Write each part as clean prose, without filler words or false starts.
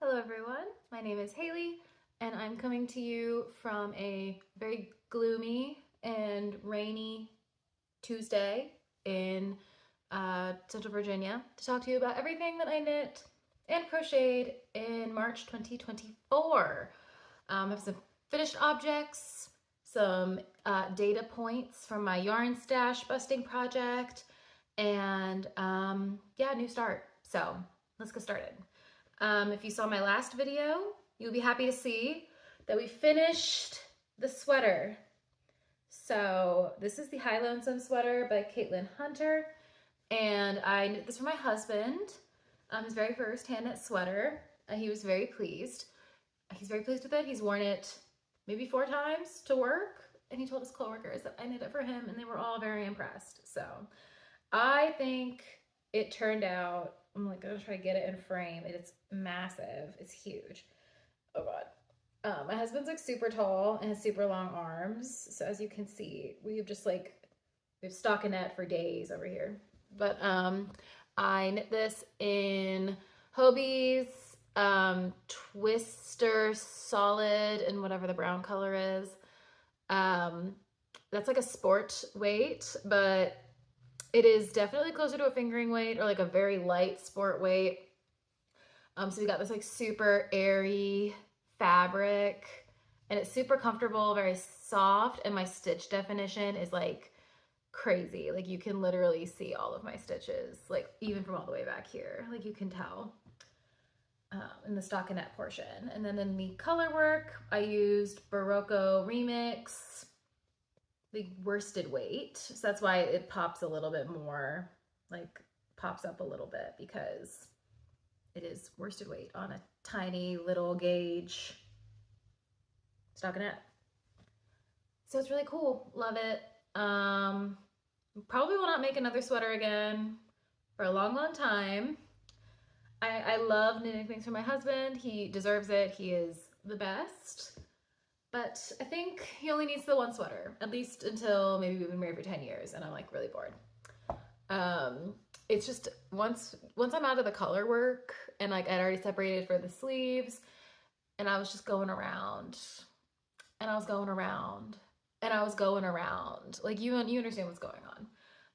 Hello everyone, my name is Haley and I'm coming to you from a very gloomy and rainy Tuesday in Central Virginia to talk to you about everything that I knit and crocheted in March 2024. I have some finished objects, some data points from my yarn stash busting project, and yeah, new start. So let's get started. If you saw my last video, you'll be happy to see that we finished the sweater. So this is the High Lonesome sweater by Caitlin Hunter, and I knit this for my husband, his very first hand knit sweater. He was very pleased. He's very pleased with it. He's worn it maybe 4 times to work, and he told his coworkers that I knit it for him, and they were all very impressed. So I think it turned out, I'm like gonna try to get it in frame. It's massive. It's huge. Oh god. My husband's like super tall and has super long arms. So as you can see, we've stockinette for days over here. But I knit this in Hobie's Twister Solid and whatever the brown color is. That's like a sport weight, but it is definitely closer to a fingering weight or like a very light sport weight. So we got this like super airy fabric and it's super comfortable, very soft, and my stitch definition is like crazy. Like you can literally see all of my stitches, like even from all the way back here, like you can tell in the stockinette portion. And then in the color work, I used Barocco Remix, the worsted weight. So that's why it pops a little bit more, like pops up a little bit, because it is worsted weight on a tiny little gauge stockinette. So it's really cool. Love it. Probably will not make another sweater again for a long, long time. I love knitting things for my husband. He deserves it. He is the best. But I think he only needs the one sweater, at least until maybe we've been married for 10 years and I'm like really bored. It's just once I'm out of the color work and like I'd already separated for the sleeves, and I was just going around and I was going around and I was going around. Like you understand what's going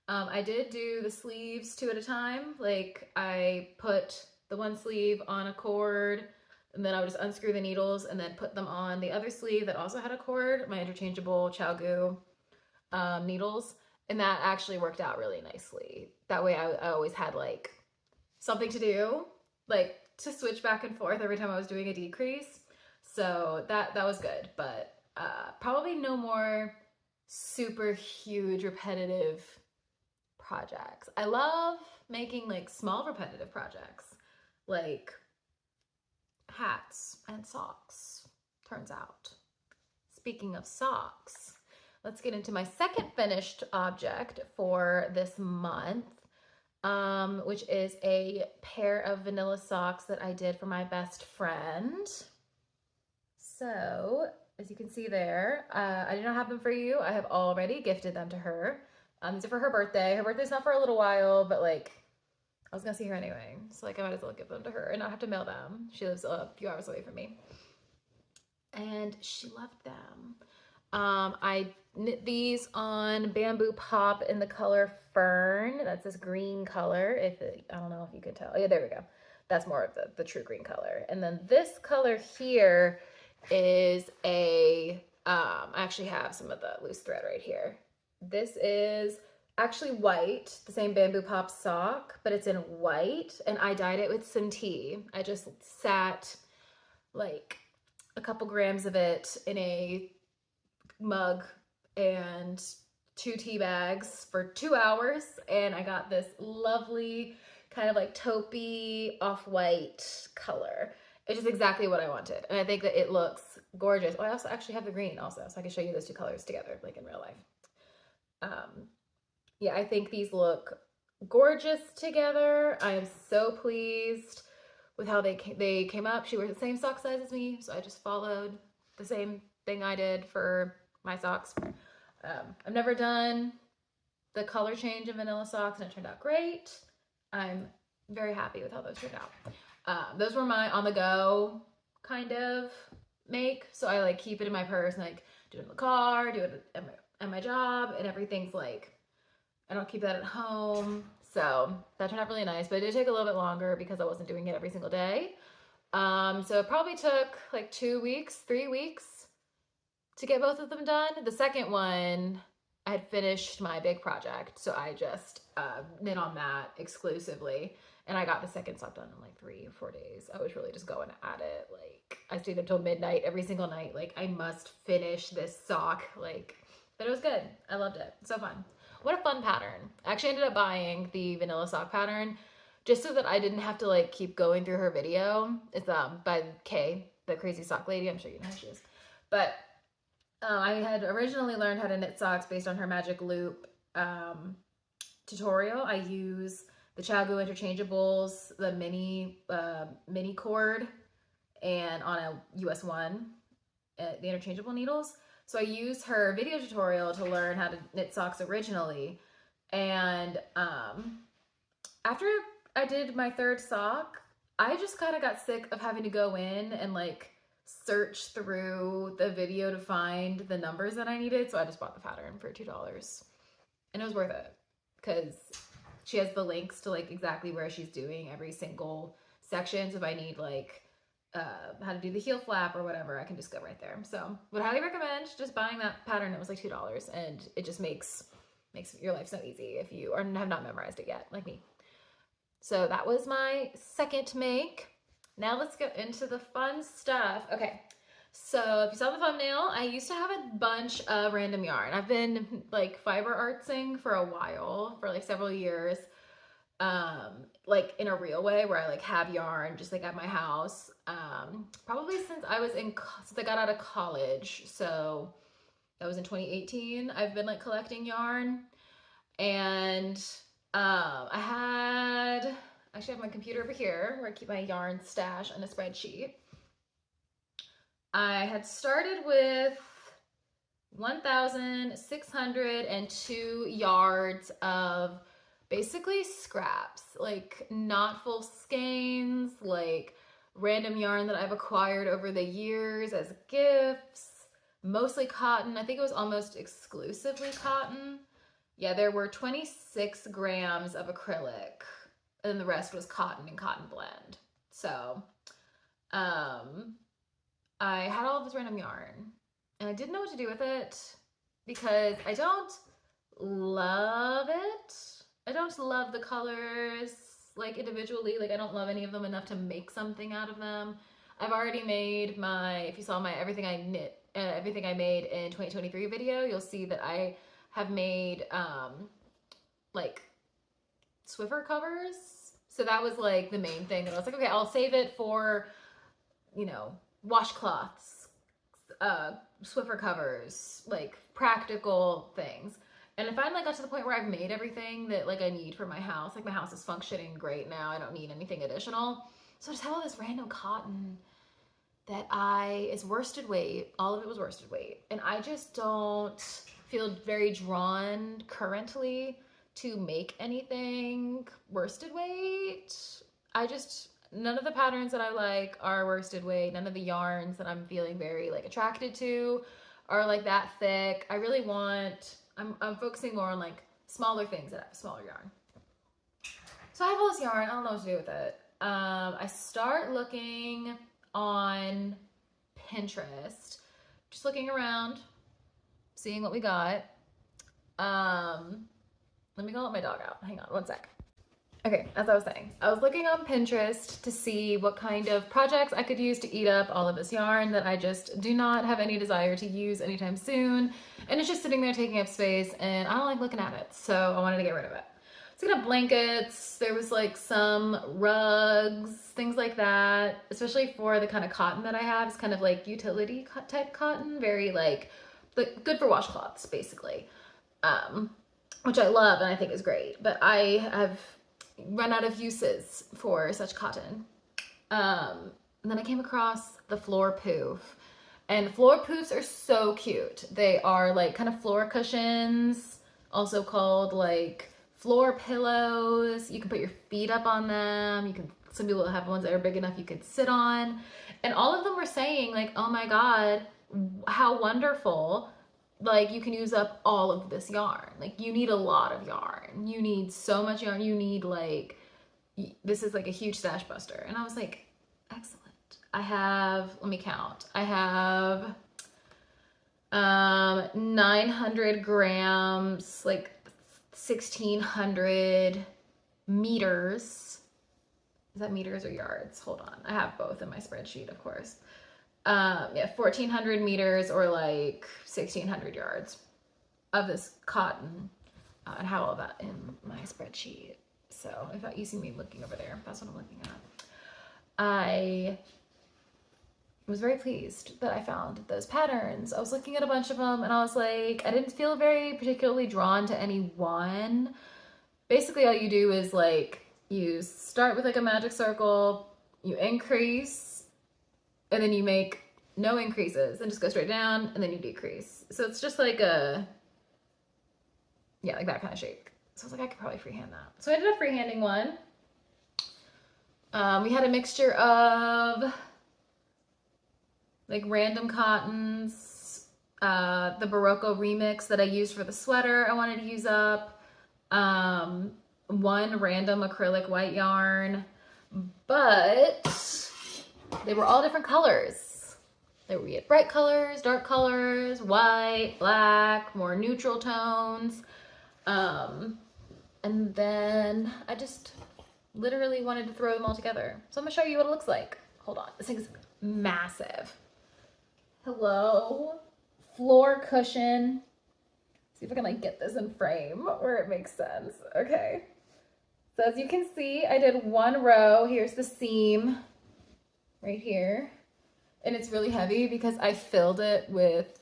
on. I did do the sleeves 2 at a time. Like I put the one sleeve on a cord, and then I would just unscrew the needles and then put them on the other sleeve that also had a cord, my interchangeable ChowGoo needles. And that actually worked out really nicely. That way I always had like something to do, like to switch back and forth every time I was doing a decrease. So that was good, but probably no more super huge repetitive projects. I love making like small repetitive projects, like hats and socks, turns out. Speaking of socks, let's get into my second finished object for this month, which is a pair of vanilla socks that I did for my best friend. So, as you can see there, I did not have them for you. I have already gifted them to her. These are for her birthday. Her birthday's not for a little while, but like, I was gonna see her anyway. So like, I might as well give them to her and not have to mail them. She lives a few hours away from me. And she loved them. I knit these on Bamboo Pop in the color Fern. That's this green color. I don't know if you can tell. Oh, yeah, there we go. That's more of the true green color. And then this color here is I actually have some of the loose thread right here. This is actually white, the same Bamboo Pop sock, but it's in white, and I dyed it with some tea. I just sat like a couple grams of it in a mug and 2 tea bags for 2 hours, and I got this lovely kind of like taupey off-white color. It's just exactly what I wanted, and I think that it looks gorgeous. Oh, I also actually have the green also, so I can show you those 2 colors together like in real life. Yeah, I think these look gorgeous together. I am so pleased with how they came up. She wears the same sock size as me, so I just followed the same thing I did for my socks. I've never done the color change in vanilla socks, and it turned out great. I'm very happy with how those turned out. Those were my on the go kind of make. So I like keep it in my purse and like do it in the car, do it at my job, and everything's like, I don't keep that at home. So that turned out really nice, but it did take a little bit longer because I wasn't doing it every single day. So it probably took like 2 weeks, 3 weeks to get both of them done. The second one, I had finished my big project, so I just knit on that exclusively, and I got the second sock done in like 3 or 4 days. I was really just going at it. Like, I stayed up till midnight every single night. Like, I must finish this sock. Like, but it was good. I loved it. So fun. What a fun pattern. I actually ended up buying the vanilla sock pattern just so that I didn't have to like keep going through her video. It's by Kay, the crazy sock lady. I'm sure you know who she is. But I had originally learned how to knit socks based on her magic loop tutorial. I use the ChowGoo interchangeables, the mini cord, and on a US 1, the interchangeable needles. So I used her video tutorial to learn how to knit socks originally. And after I did my third sock, I just kind of got sick of having to go in and like search through the video to find the numbers that I needed. So I just bought the pattern for $2, and it was worth it because she has the links to like exactly where she's doing every single section. So if I need like how to do the heel flap or whatever, I can just go right there. So would highly recommend just buying that pattern. It was like $2, and it just makes your life so easy if you have not memorized it yet, like me. So that was my second make. Now let's get into the fun stuff. Okay, so if you saw the thumbnail, I used to have a bunch of random yarn. I've been like fiber artsing for a while, for like several years, like in a real way where I like have yarn just like at my house. Probably since I got out of college. So that was in 2018. I've been like collecting yarn, and I actually have my computer over here where I keep my yarn stash on a spreadsheet. I had started with 1,602 yards of basically scraps, like not full skeins, like random yarn that I've acquired over the years as gifts, mostly cotton. I think it was almost exclusively cotton. Yeah, there were 26 grams of acrylic, and the rest was cotton and cotton blend. So I had all of this random yarn, and I didn't know what to do with it because I don't love it. I don't love the colors like individually. Like, I don't love any of them enough to make something out of them. I've already made if you saw my everything I made in 2023 video, you'll see that I have made like Swiffer covers. So that was like the main thing that I was like, okay, I'll save it for, you know, washcloths, Swiffer covers, like practical things. And I finally got to the point where I've made everything that like I need for my house. Like, my house is functioning great now. I don't need anything additional. So I just have all this random cotton that is worsted weight. All of it was worsted weight. And I just don't feel very drawn currently to make anything worsted weight. None of the patterns that I like are worsted weight. None of the yarns that I'm feeling very like attracted to are like that thick. I really I'm focusing more on like smaller things that have smaller yarn. So I have all this yarn. I don't know what to do with it. I start looking on Pinterest, just looking around, seeing what we got. Let me go let my dog out. Hang on one sec. Okay, as I was saying, I was looking on Pinterest to see what kind of projects I could use to eat up all of this yarn that I just do not have any desire to use anytime soon. And it's just sitting there taking up space, and I don't like looking at it, so I wanted to get rid of it. So I got blankets, there was like some rugs, things like that, especially for the kind of cotton that I have. It's kind of like utility type cotton, very like good for washcloths, basically, which I love and I think is great. But I have run out of uses for such cotton. And then I came across the floor poof, and floor poofs are so cute. They are like kind of floor cushions, also called like floor pillows. You can put your feet up on them. You can Some people have ones that are big enough you could sit on. And all of them were saying like, oh my God, how wonderful. Like you can use up all of this yarn. Like you need a lot of yarn. You need so much yarn. You need like, this is like a huge stash buster. And I was like, excellent. I have, let me count. I have 900 grams, like 1600 meters. Is that meters or yards? Hold on. I have both in my spreadsheet, of course. Yeah, 1400 meters or like 1600 yards of this cotton. And have all that in my spreadsheet. So if you see me looking over there, that's what I'm looking at. I was very pleased that I found those patterns. I was looking at a bunch of them and I was like, I didn't feel very particularly drawn to any one. Basically all you do is like, you start with like a magic circle, you increase, and then you make no increases and just go straight down and then you decrease. So it's just like a, yeah, like that kind of shape. So I was like, I could probably freehand that. So I ended up freehanding one. We had a mixture of like random cottons, the Barocco remix that I used for the sweater I wanted to use up, one random acrylic white yarn, but they were all different colors. There were bright colors, dark colors, white, black, more neutral tones. And then I just literally wanted to throw them all together. So I'm gonna show you what it looks like. Hold on, this thing's massive. Hello, floor cushion. See if I can like get this in frame where it makes sense. Okay. So as you can see, I did one row. Here's the seam right here. And it's really heavy because I filled it with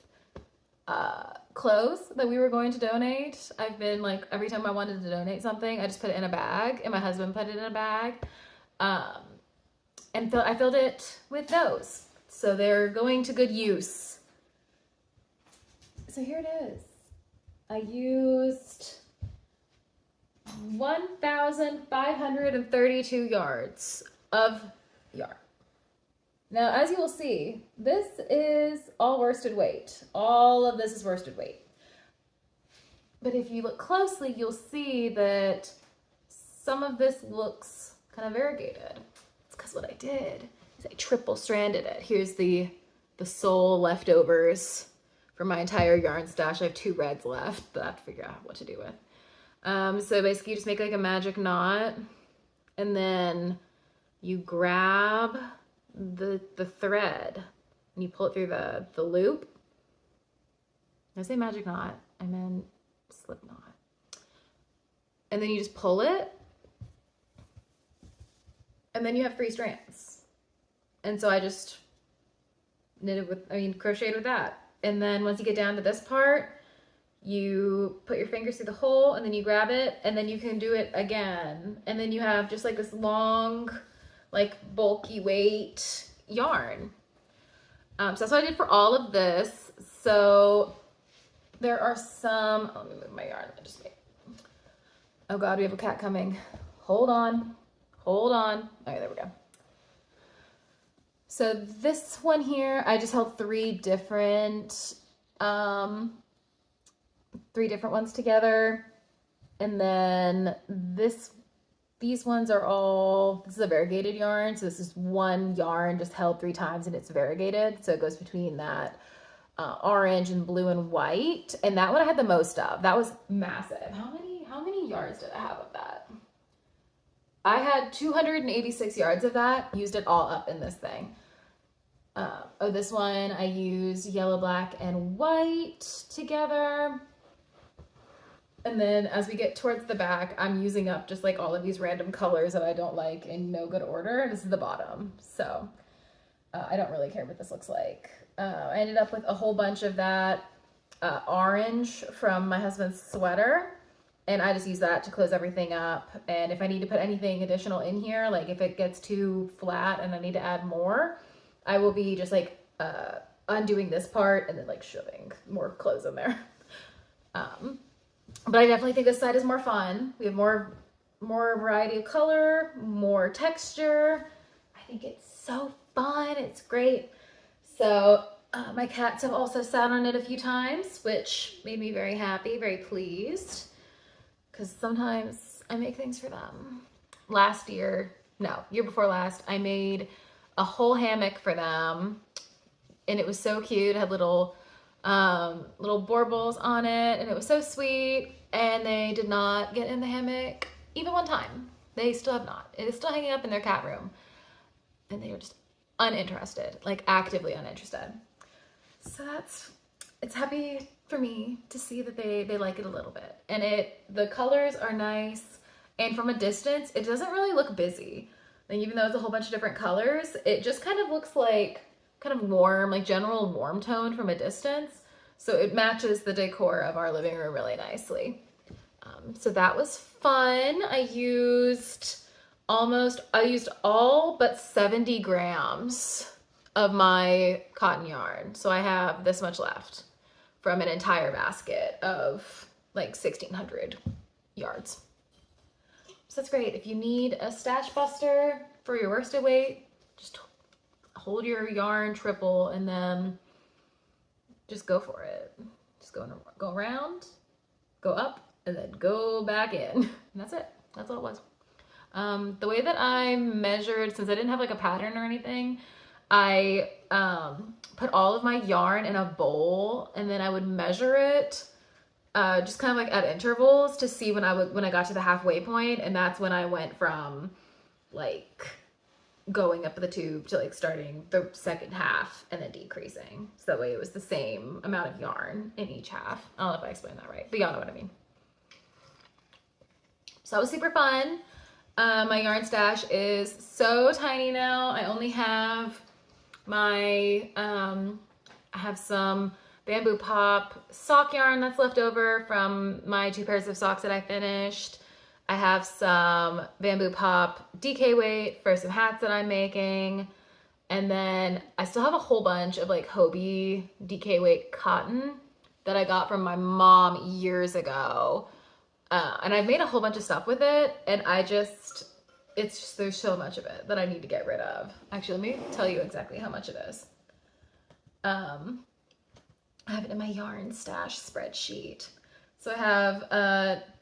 clothes that we were going to donate. I've been like, every time I wanted to donate something, I just put it in a bag and my husband put it in a bag. And I filled it with those. So they're going to good use. So here it is. I used 1,532 yards of yarn. Now, as you will see, this is all worsted weight. All of this is worsted weight. But if you look closely, you'll see that some of this looks kind of variegated. It's because what I did is I triple stranded it. Here's the sole leftovers for my entire yarn stash. I have 2 reds left that I have to figure out what to do with. So basically you just make like a magic knot and then you grab the thread and you pull it through the loop. Did I say magic knot? I meant slip knot. And then you just pull it and then you have 3 strands. And so I just crocheted with that. And then once you get down to this part, you put your fingers through the hole and then you grab it and then you can do it again. And then you have just like this long, like bulky weight yarn. So that's what I did for all of this. So there are some, let me move my yarn. Oh God, we have a cat coming. Hold on. Okay, there we go. So this one here, I just held 3 different ones together. And then these ones are all, this is a variegated yarn. So this is one yarn just held 3 times and it's variegated. So it goes between that orange and blue and white. And that one I had the most of. That was massive. How many yards did I have of that? I had 286 yards of that, used it all up in this thing. This one I used yellow, black, and white together. And then as we get towards the back, I'm using up just like all of these random colors that I don't like in no good order. This is the bottom. So I don't really care what this looks like. I ended up with a whole bunch of that orange from my husband's sweater. And I just use that to close everything up. And if I need to put anything additional in here, like if it gets too flat and I need to add more, I will be just like undoing this part and then like shoving more clothes in there. But I definitely think this side is more fun. We have more more variety of color, more texture. I think it's so fun. It's great. So my cats have also sat on it a few times, which made me very happy, very pleased, because sometimes I make things for them. Year before last, I made a whole hammock for them, and it was so cute. It had little baubles on it, and it was so sweet. And they did not get in the hammock even one time. They still have not. It is still hanging up in their cat room, and they are just uninterested, like actively uninterested. So it's happy for me to see that they like it a little bit, and the colors are nice, and from a distance it doesn't really look busy. Like, even though it's a whole bunch of different colors, it just kind of looks like kind of warm, like general warm tone from a distance. So it matches the decor of our living room really nicely. So that was fun. I used all but 70 grams of my cotton yarn. So I have this much left from an entire basket of like 1,600 yards. So that's great. If you need a stash buster for your worsted weight, just hold your yarn triple and then just go for it. Just go around, go up, and then go back in. And that's it. That's all it was. The way that I measured, since I didn't have like a pattern or anything, I put all of my yarn in a bowl, and then I would measure it just kind of like at intervals to see when I got to the halfway point, and that's when I went from like going up the tube to like starting the second half and then decreasing. So that way it was the same amount of yarn in each half. I don't know if I explained that right, but y'all know what I mean. So that was super fun. My yarn stash is so tiny now. I only have I have some Bamboo Pop sock yarn that's left over from my 2 pairs of socks that I finished. I have some Bamboo Pop DK weight for some hats that I'm making. And then I still have a whole bunch of like Hobie DK weight cotton that I got from my mom years ago. And I've made a whole bunch of stuff with it, and there's so much of it that I need to get rid of. Actually, let me tell you exactly how much it is. I have it in my yarn stash spreadsheet. So I have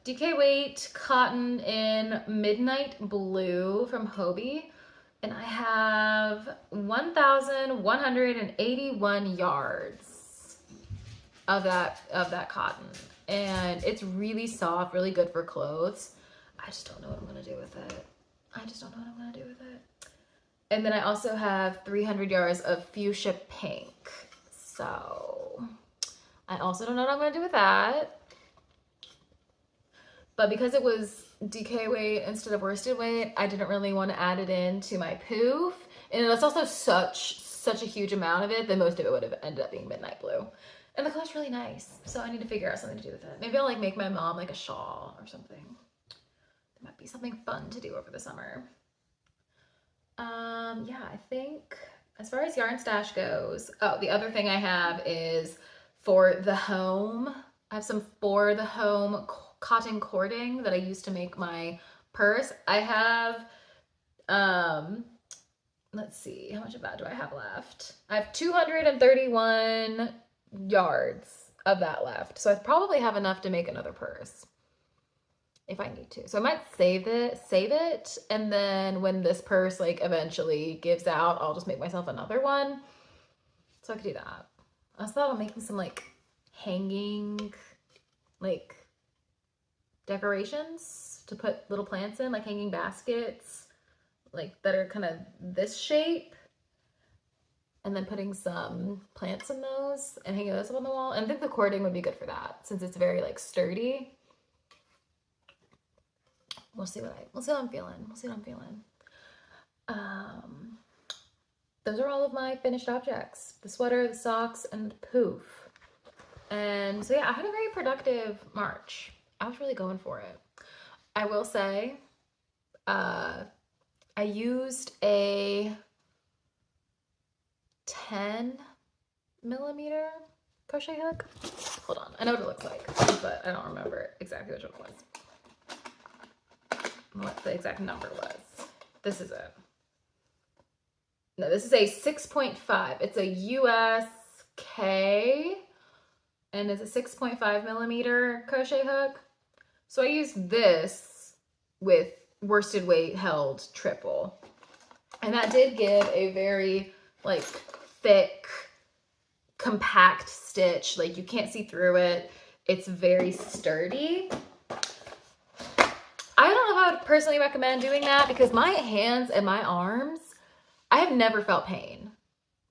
DK weight cotton in Midnight Blue from Hobie, and I have 1,181 yards of that cotton. And it's really soft, really good for clothes. I just don't know what I'm gonna do with it. And then I also have 300 yards of fuchsia pink. So I also don't know what I'm gonna do with that. But because it was DK weight instead of worsted weight, I didn't really want to add it into my poof. And it's also such a huge amount of it that most of it would have ended up being Midnight Blue. And the color's really nice, so I need to figure out something to do with it. Maybe I'll like make my mom like a shawl or something. That might be something fun to do over the summer. Yeah, I think as far as yarn stash goes, the other thing I have is for the home. I have some for the home cotton cording that I used to make my purse. I have, let's see, how much of that do I have left? I have 231 yards of that left. So I probably have enough to make another purse if I need to. So I might save it, and then when this purse like eventually gives out, I'll just make myself another one. So I could do that. I also thought about making some like hanging like decorations to put little plants in, like hanging baskets like that are kind of this shape. And then putting some plants in those and hanging those up on the wall. And I think the cording would be good for that since it's very like sturdy. We'll see what I'm feeling. Those are all of my finished objects. The sweater, the socks, and the poof. And so yeah, I had a very productive March. I was really going for it. I will say, I used a 10mm crochet hook. Hold on, I know what it looks like, but I don't remember exactly which one it was. what the exact number was. This is it. No, this is a 6.5. It's a USK and it's a 6.5 millimeter crochet hook. So I used this with worsted weight held triple. And that did give a very like thick, compact stitch. Like you can't see through it. It's very sturdy. I don't know if I would personally recommend doing that because my hands and my arms, I have never felt pain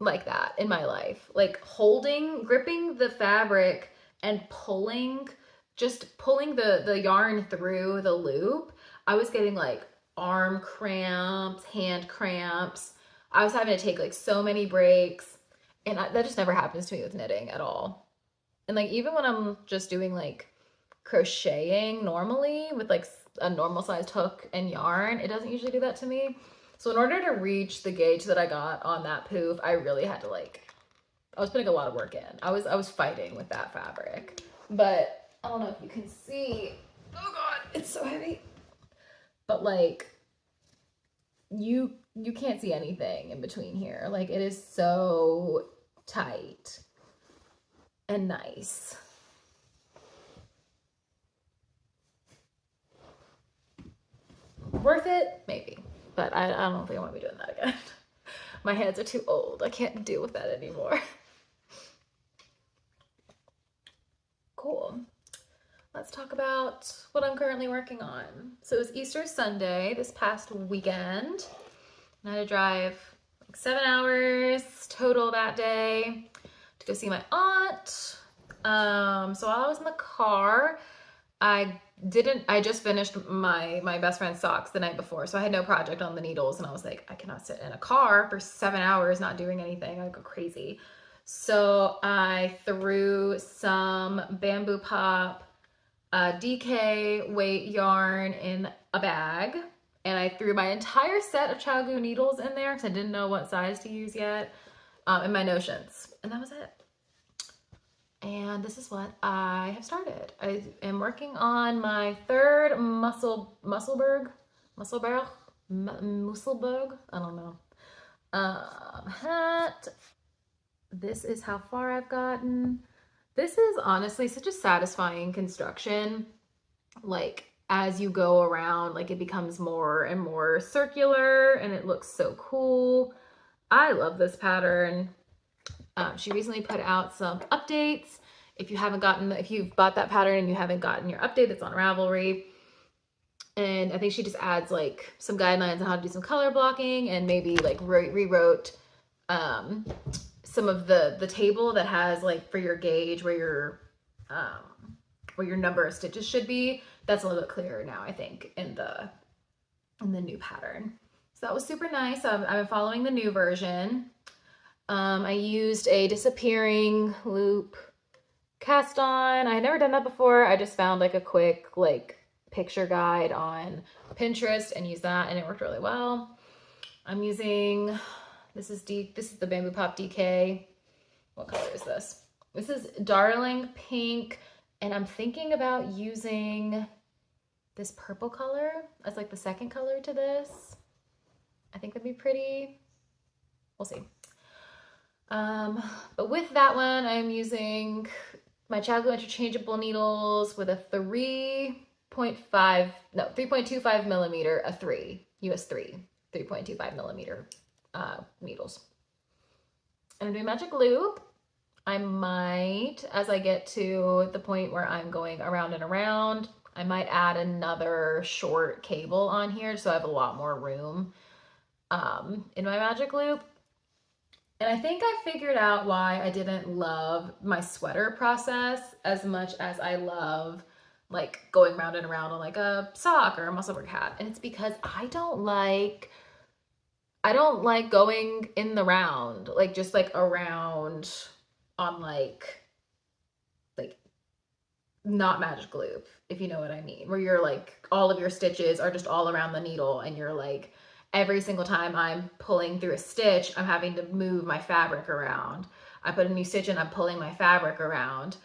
like that in my life. Like gripping the fabric and just pulling the yarn through the loop, I was getting like arm cramps, hand cramps. I was having to take like so many breaks, and that just never happens to me with knitting at all. And like even when I'm just doing like crocheting normally with like a normal sized hook and yarn, it doesn't usually do that to me. So in order to reach the gauge that I got on that poof, I really had to I was putting a lot of work in. I was fighting with that fabric, but I don't know if you can see. Oh God, it's so heavy. But like you can't see anything in between here. Like it is so tight and nice. Worth it? Maybe. But I don't think I want to be doing that again. My hands are too old. I can't deal with that anymore. Cool. Let's talk about what I'm currently working on. So it was Easter Sunday this past weekend. And I had to drive like 7 hours total that day to go see my aunt. So while I was in the car, I just finished my best friend's socks the night before, so I had no project on the needles, and I was like, I cannot sit in a car for 7 hours not doing anything. I'd go crazy. So I threw some Bamboo Pop DK weight yarn in a bag, and I threw my entire set of ChiaoGoo needles in there because I didn't know what size to use yet, and my notions, and that was it. And this is what I have started. I am working on my third Musselburgh, I don't know, hat. This is how far I've gotten. This is honestly such a satisfying construction. Like as you go around, like it becomes more and more circular and it looks so cool. I love this pattern. She recently put out some updates. If you've bought that pattern and you haven't gotten your update, it's on Ravelry. And I think she just adds like some guidelines on how to do some color blocking and maybe like rewrote some of the table that has like for your gauge where your number of stitches should be. That's a little bit clearer now, I think, in the new pattern. So that was super nice. I'm following the new version. I used a disappearing loop cast on. I had never done that before. I just found like a quick like picture guide on Pinterest and used that, and it worked really well. I'm using, this is the Bamboo Pop DK. What color is this? This is Darling Pink, and I'm thinking about using this purple color as like the second color to this. I think that'd be pretty. We'll see. But with that one, I'm using my ChiaoGoo interchangeable needles with a 3.25 millimeter, a 3, US 3.25 millimeter needles. And I'm doing magic loop. I might, as I get to the point where I'm going around and around, I might add another short cable on here so I have a lot more room in my magic loop. And I think I figured out why I didn't love my sweater process as much as I love like going round and around on like a sock or a Musselburgh hat. And it's because I don't like going in the round, like just like around on like not magic loop, if you know what I mean, where you're like all of your stitches are just all around the needle and you're like every single time I'm pulling through a stitch, I'm having to move my fabric around. I put a new stitch in, I'm pulling my fabric around.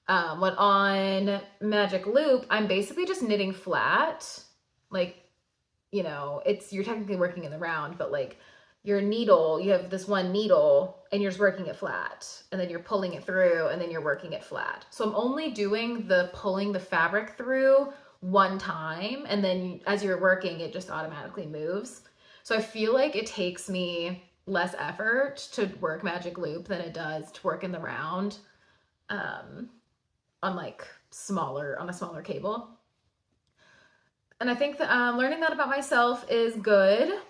When on magic loop, I'm basically just knitting flat. Like you know, you're technically working in the round, but like your needle, you have this one needle and you're just working it flat, and then you're pulling it through, and then you're working it flat. So I'm only doing the pulling the fabric through one time, and then as you're working, it just automatically moves. So I feel like it takes me less effort to work magic loop than it does to work in the round, on like on a smaller cable. And I think that learning that about myself is good.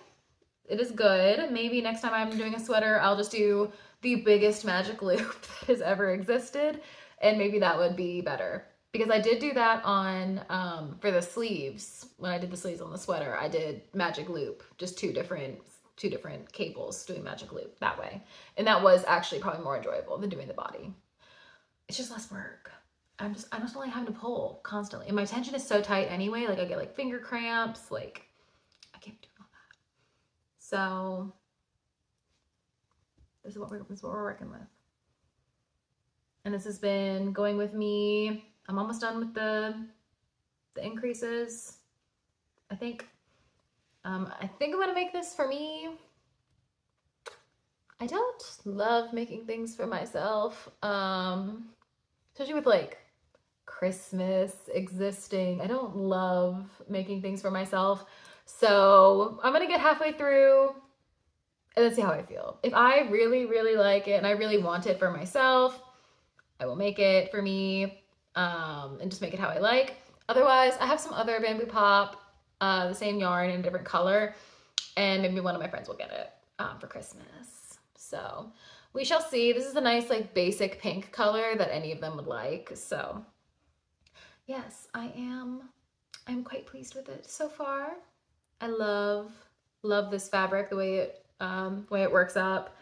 It is good. Maybe next time I'm doing a sweater, I'll just do the biggest magic loop that has ever existed, and maybe that would be better. Because I did do that on, for the sleeves. When I did the sleeves on the sweater, I did magic loop, just two different cables doing magic loop that way. And that was actually probably more enjoyable than doing the body. It's just less work. I'm just only having to pull constantly. And my tension is so tight anyway, like I get like finger cramps, like I can't do all that. So this is what we're working with. And this has been going with me. I'm almost done with the increases. I think I'm gonna make this for me. I don't love making things for myself, especially with like Christmas existing. I don't love making things for myself. So I'm gonna get halfway through and then see how I feel. If I really, really like it and I really want it for myself, I will make it for me, and just make it how I like. Otherwise, I have some other bamboo pop, the same yarn in a different color, and maybe one of my friends will get it for Christmas. So we shall see. This is a nice like basic pink color that any of them would like. So yes, I'm quite pleased with it so far. I love this fabric, the way it works up.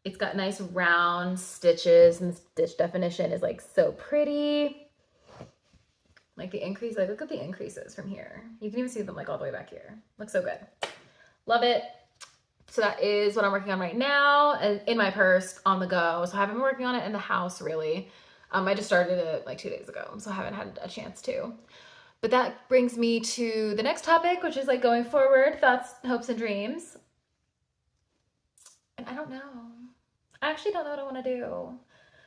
It's got nice round stitches, and the stitch definition is like so pretty. Like the increase, like look at the increases from here. You can even see them like all the way back here. Looks so good. Love it. So that is what I'm working on right now, in my purse, on the go. So I haven't been working on it in the house really. I just started it like 2 days ago, so I haven't had a chance to. But that brings me to the next topic, which is like going forward, thoughts, hopes, and dreams. And I don't know. I actually don't know what I want to do.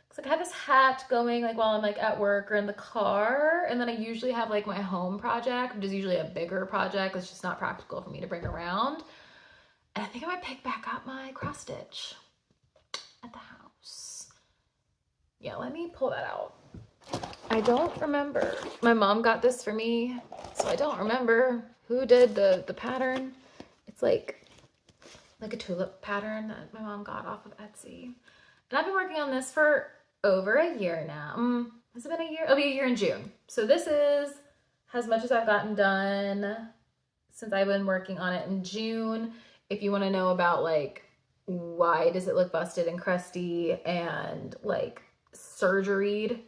Cause like I have this hat going like while I'm like at work or in the car, and then I usually have like my home project, which is usually a bigger project. It's just not practical for me to bring around. And I think I might pick back up my cross stitch at the house. Yeah, let me pull that out. I don't remember. My mom got this for me, so I don't remember who did the pattern. It's like a tulip pattern that my mom got off of Etsy. And I've been working on this for over a year now. Has it been a year? It'll be a year in June. So this is as much as I've gotten done since I've been working on it in June. If you want to know about like why does it look busted and crusty and like surgeried,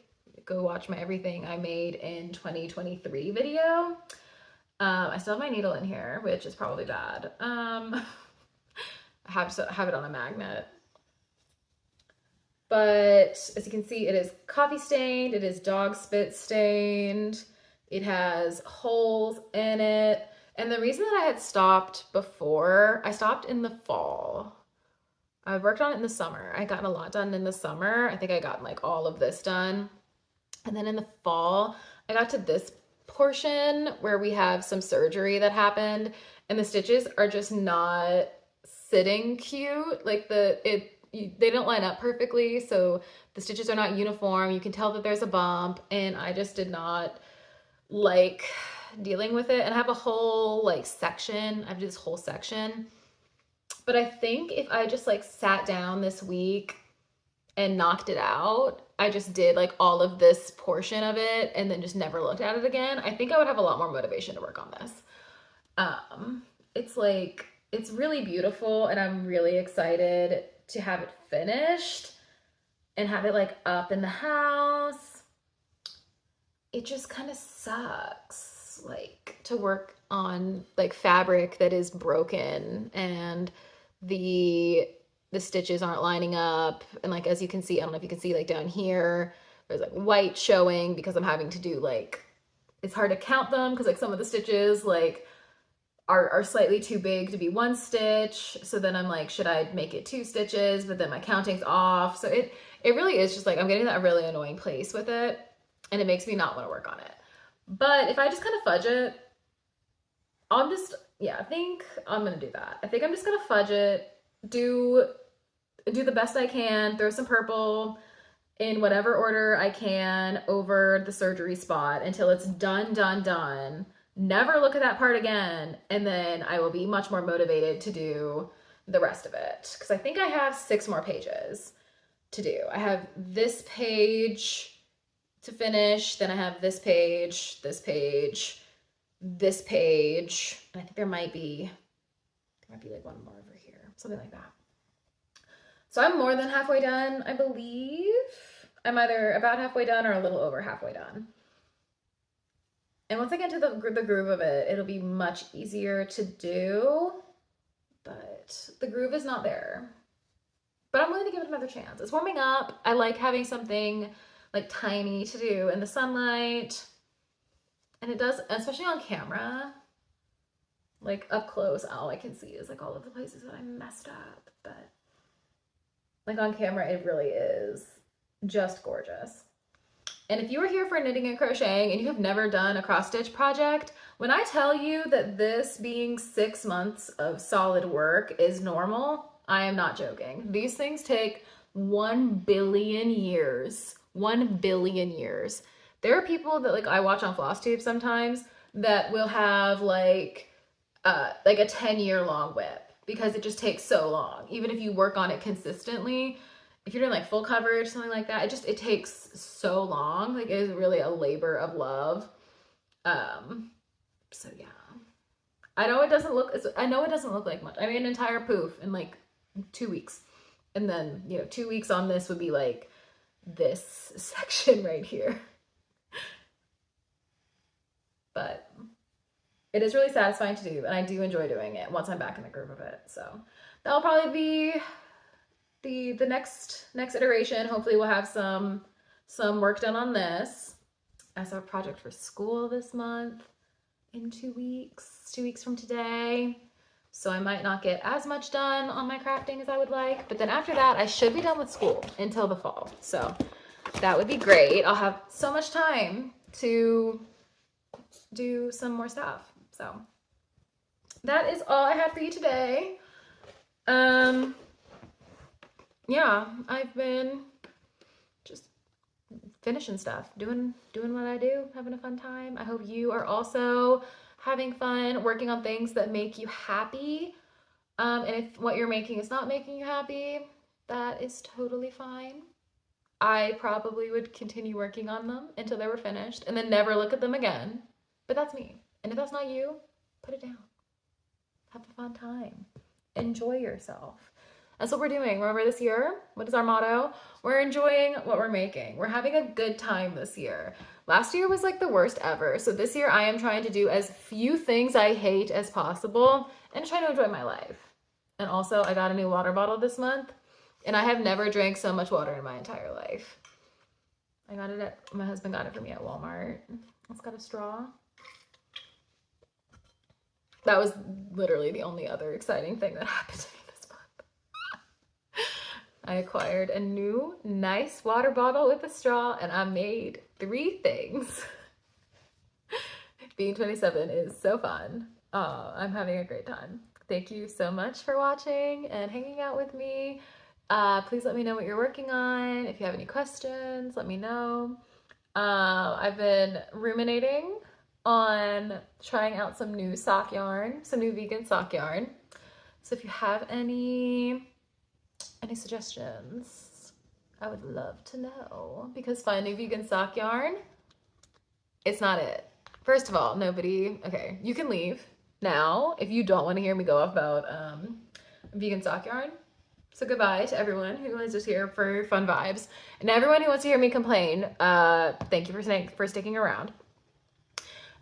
go watch my everything I made in 2023 video. I still have my needle in here, which is probably bad. I have it on a magnet. But as you can see, it is coffee stained, it is dog spit stained, it has holes in it. And the reason that I had stopped before, I stopped in the fall. I worked on it in the summer. I got a lot done in the summer. I think I got like all of this done. And then in the fall, I got to this portion where we have some surgery that happened, and the stitches are just not sitting cute. Like they don't line up perfectly, so the stitches are not uniform. You can tell that there's a bump, and I just did not like dealing with it. And I have a whole like section. I have this whole section. But I think if I just like sat down this week and knocked it out, I just did like all of this portion of it and then just never looked at it again, I think I would have a lot more motivation to work on this. It's really beautiful, and I'm really excited to have it finished and have it like up in the house. It just kind of sucks like to work on like fabric that is broken and the stitches aren't lining up, and like as you can see, I don't know if you can see like down here, there's like white showing because I'm having to do like, it's hard to count them because like some of the stitches like are slightly too big to be 1 stitch. So then I'm like, should I make it 2 stitches? But then my counting's off. So it really is just like, I'm getting that really annoying place with it, and it makes me not want to work on it. But if I just kind of fudge it, I think I'm gonna do that. I think I'm just gonna fudge it, do the best I can, throw some purple in whatever order I can over the surgery spot until it's done, never look at that part again, and then I will be much more motivated to do the rest of it. Because I think I have 6 more pages to do. I have this page to finish, then I have this page, this page, this page, and I think there might be like one more over here, something like that. So I'm more than halfway done, I believe. I'm either about halfway done or a little over halfway done. And once I get into the groove of it, it'll be much easier to do, but the groove is not there. But I'm willing to give it another chance. It's warming up. I like having something like tiny to do in the sunlight. And it does, especially on camera, like up close, all I can see is like all of the places that I messed up. But like on camera, it really is just gorgeous. And if you are here for knitting and crocheting and you have never done a cross stitch project, when I tell you that this being 6 months of solid work is normal, I am not joking. These things take 1 billion years. 1 billion years. There are people that like I watch on FlossTube sometimes that will have like a 10-year long whip because it just takes so long. Even if you work on it consistently, if you're doing like full coverage, something like that, it takes so long. Like it is really a labor of love. So yeah, I know it doesn't look like much. I made an entire poof in like 2 weeks, and then 2 weeks on this would be like this section right here. But it is really satisfying to do, and I do enjoy doing it once I'm back in the groove of it. So that'll probably be the next iteration. Hopefully we'll have some work done on this. I have a project for school this month in 2 weeks from today. So I might not get as much done on my crafting as I would like, but then after that I should be done with school until the fall. So that would be great. I'll have so much time to do some more stuff. So that is all I had for you today. Yeah, I've been just finishing stuff, doing what I do, having a fun time. I hope you are also having fun, working on things that make you happy. And if what you're making is not making you happy, that is totally fine. I probably would continue working on them until they were finished and then never look at them again. But that's me. And if that's not you, put it down. Have a fun time. Enjoy yourself. That's what we're doing. Remember this year? What is our motto? We're enjoying what we're making. We're having a good time this year. Last year was like the worst ever. So this year I am trying to do as few things I hate as possible and try to enjoy my life. And also I got a new water bottle this month and I have never drank so much water in my entire life. My husband got it for me at Walmart. It's got a straw. That was literally the only other exciting thing that happened to me this month. I acquired a new nice water bottle with a straw and I made 3 things. Being 27 is so fun. I'm having a great time. Thank you so much for watching and hanging out with me. Please let me know what you're working on. If you have any questions, let me know. I've been ruminating on trying out some new sock yarn, some new vegan sock yarn. So if you have any suggestions, I would love to know, because finding vegan sock yarn, it's not it. First of all, okay, you can leave now if you don't want to hear me go off about vegan sock yarn. So goodbye to everyone who is just here for fun vibes, and everyone who wants to hear me complain. Thank you for sticking around.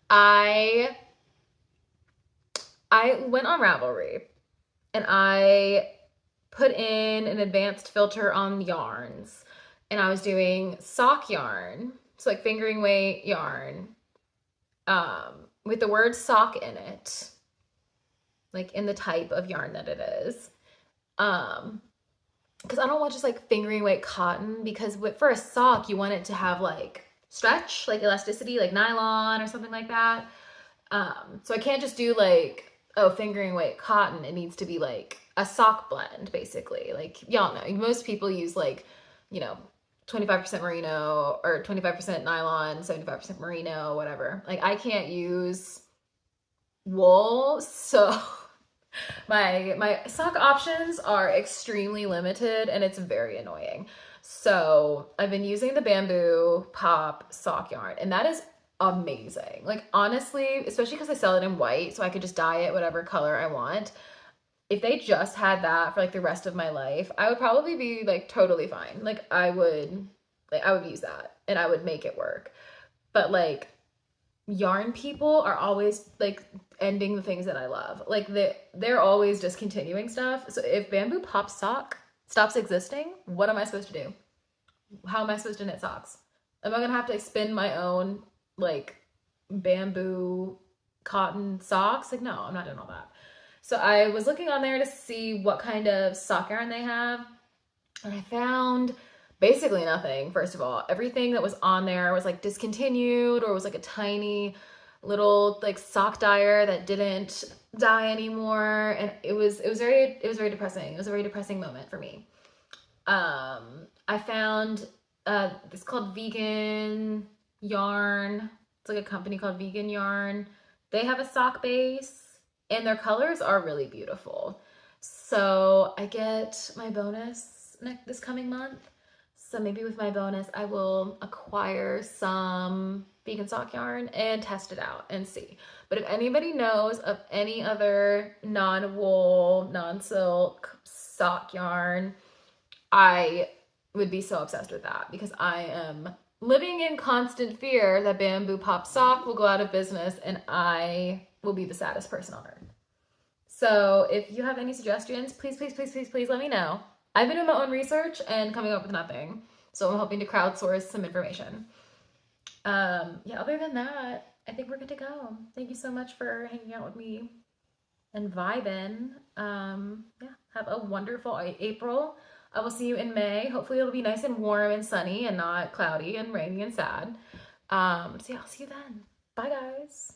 I went on Ravelry and I put in an advanced filter on yarns, and I was doing sock yarn, so like fingering weight yarn, with the word sock in it. like in the type of yarn that it is. Because I don't want just like fingering weight cotton, because for a sock, you want it to have like stretch, like elasticity, like nylon or something like that. So I can't just do like, oh, fingering weight cotton. It needs to be like a sock blend, basically. Like, y'all know, most people use like, 25% merino or 25% nylon, 75% merino, whatever. Like, I can't use wool, so my sock options are extremely limited, and it's very annoying. So I've been using the bamboo pop sock yarn, and that is amazing. Like, honestly, especially because I sell it in white, so I could just dye it whatever color I want. If they just had that for like the rest of my life, I would probably be like totally fine. Like, I would use that and I would make it work. But like, yarn people are always like ending the things that I love. Like, they're always discontinuing stuff. So if bamboo pop sock stops existing, what am I supposed to do? How am I supposed to knit socks? Am I gonna have to like spin my own like bamboo cotton socks? Like, no, I'm not doing all that. So I was looking on there to see what kind of sock yarn they have, and I found basically nothing. First of all, everything that was on there was like discontinued, or was like a tiny little like sock dyer that didn't dye anymore, and it was very depressing. It was a very depressing moment for me. I found it's called Vegan Yarn. It's like a company called Vegan Yarn. They have a sock base, and their colors are really beautiful. So I get my bonus this coming month. So maybe with my bonus, I will acquire some vegan sock yarn and test it out and see. But if anybody knows of any other non-wool, non-silk sock yarn, I would be so obsessed with that, because I am living in constant fear that bamboo pop sock will go out of business and I will be the saddest person on earth. So if you have any suggestions, please let me know. I've been doing my own research and coming up with nothing. So I'm hoping to crowdsource some information. Yeah, other than that, I think we're good to go. Thank you so much for hanging out with me and vibing. Yeah, have a wonderful April. I will see you in May. Hopefully it'll be nice and warm and sunny and not cloudy and rainy and sad. So yeah, I'll see you then. Bye, guys.